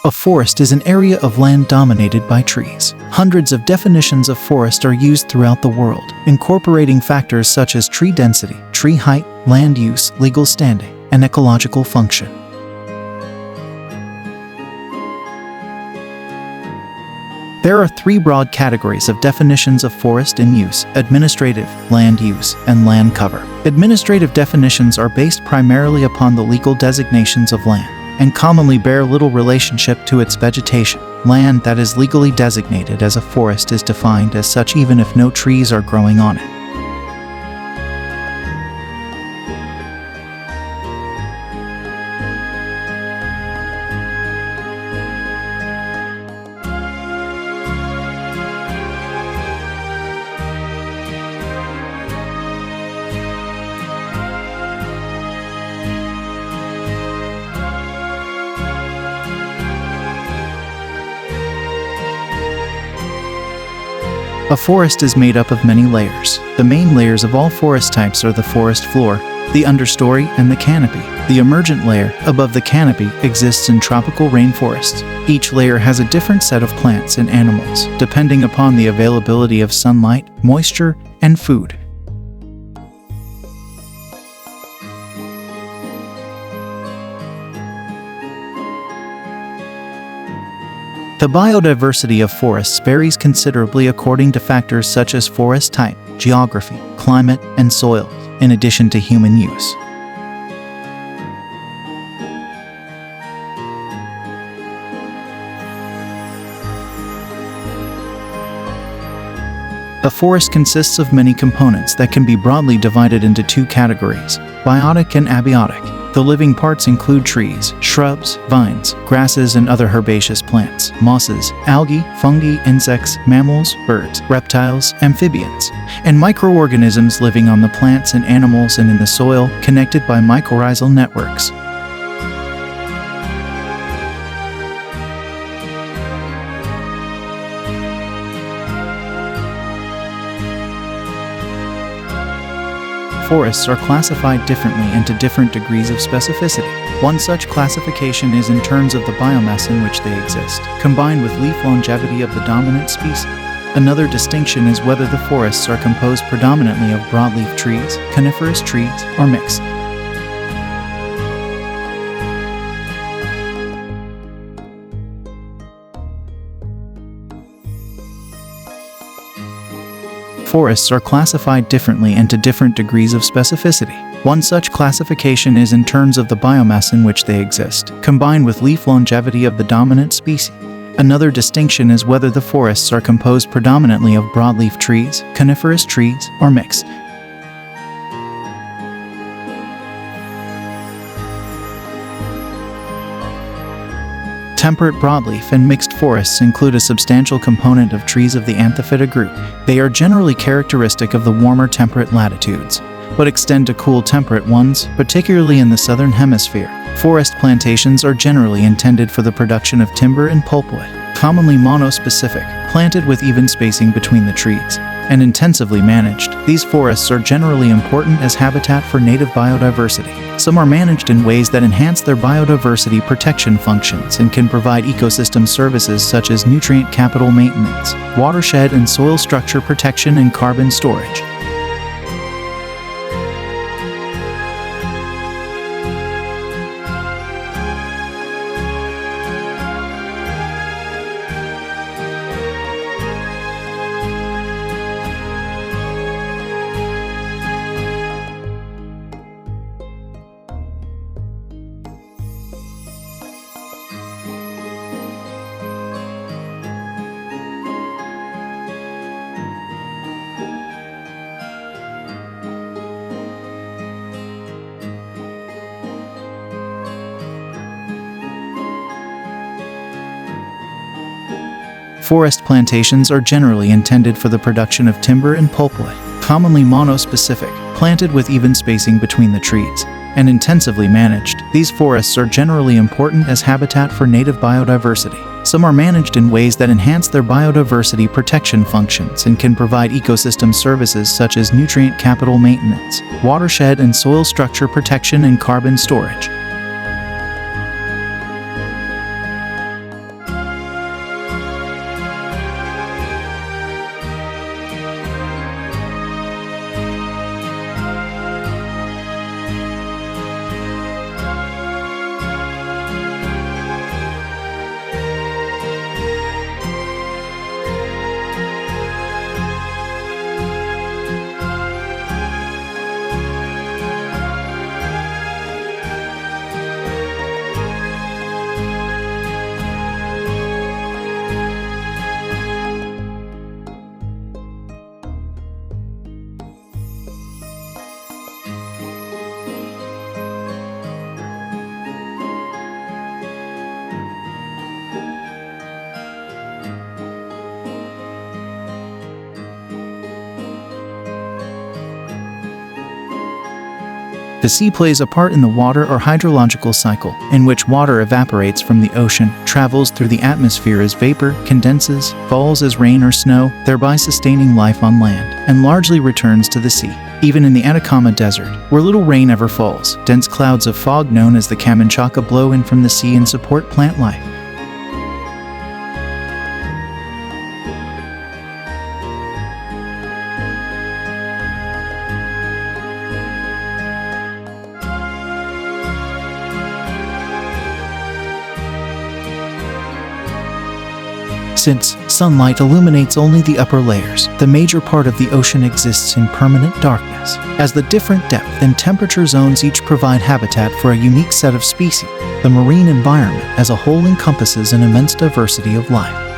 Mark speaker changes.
Speaker 1: A forest is an area of land dominated by trees. Hundreds of definitions of forest are used throughout the world, incorporating factors such as tree density, tree height, land use, legal standing, and ecological function. There are three broad categories of definitions of forest in use: administrative, land use, and land cover. Administrative definitions are based primarily upon the legal designations of land, and commonly bear little relationship to its vegetation. Land that is legally designated as a forest is defined as such even if no trees are growing on it. A forest is made up of many layers. The main layers of all forest types are the forest floor, the understory, and the canopy. The emergent layer, above the canopy, exists in tropical rainforests. Each layer has a different set of plants and animals, depending upon the availability of sunlight, moisture, and food. The biodiversity of forests varies considerably according to factors such as forest type, geography, climate, and soil, in addition to human use. A forest consists of many components that can be broadly divided into two categories: biotic and abiotic. The living parts include trees, shrubs, vines, grasses, and other herbaceous plants, mosses, algae, fungi, insects, mammals, birds, reptiles, amphibians, and microorganisms living on the plants and animals and in the soil, connected by mycorrhizal networks. Forests are classified differently into different degrees of specificity. One such classification is in terms of the biomass in which they exist, combined with leaf longevity of the dominant species. Another distinction is whether the forests are composed predominantly of broadleaf trees, coniferous trees, or mixed. Forests are classified differently into different degrees of specificity. One such classification is in terms of the biomass in which they exist, combined with leaf longevity of the dominant species. Another distinction is whether the forests are composed predominantly of broadleaf trees, coniferous trees, or mixed. Temperate broadleaf and mixed forests include a substantial component of trees of the Anthophyta group. They are generally characteristic of the warmer temperate latitudes, but extend to cool temperate ones, particularly in the southern hemisphere. Forest plantations are generally intended for the production of timber and pulpwood, commonly monospecific, planted with even spacing between the trees, and intensively managed. These forests are generally important as habitat for native biodiversity. Some are managed in ways that enhance their biodiversity protection functions and can provide ecosystem services such as nutrient capital maintenance, watershed and soil structure protection, and carbon storage. Forest plantations are generally intended for the production of timber and pulpwood, commonly monospecific, planted with even spacing between the trees, and intensively managed. These forests are generally important as habitat for native biodiversity. Some are managed in ways that enhance their biodiversity protection functions and can provide ecosystem services such as nutrient capital maintenance, watershed and soil structure protection, and carbon storage. The sea plays a part in the water or hydrological cycle, in which water evaporates from the ocean, travels through the atmosphere as vapor, condenses, falls as rain or snow, thereby sustaining life on land, and largely returns to the sea. Even in the Atacama Desert, where little rain ever falls, dense clouds of fog known as the Camanchaca blow in from the sea and support plant life. Since sunlight illuminates only the upper layers, the major part of the ocean exists in permanent darkness, as the different depth and temperature zones each provide habitat for a unique set of species. The marine environment as a whole encompasses an immense diversity of life.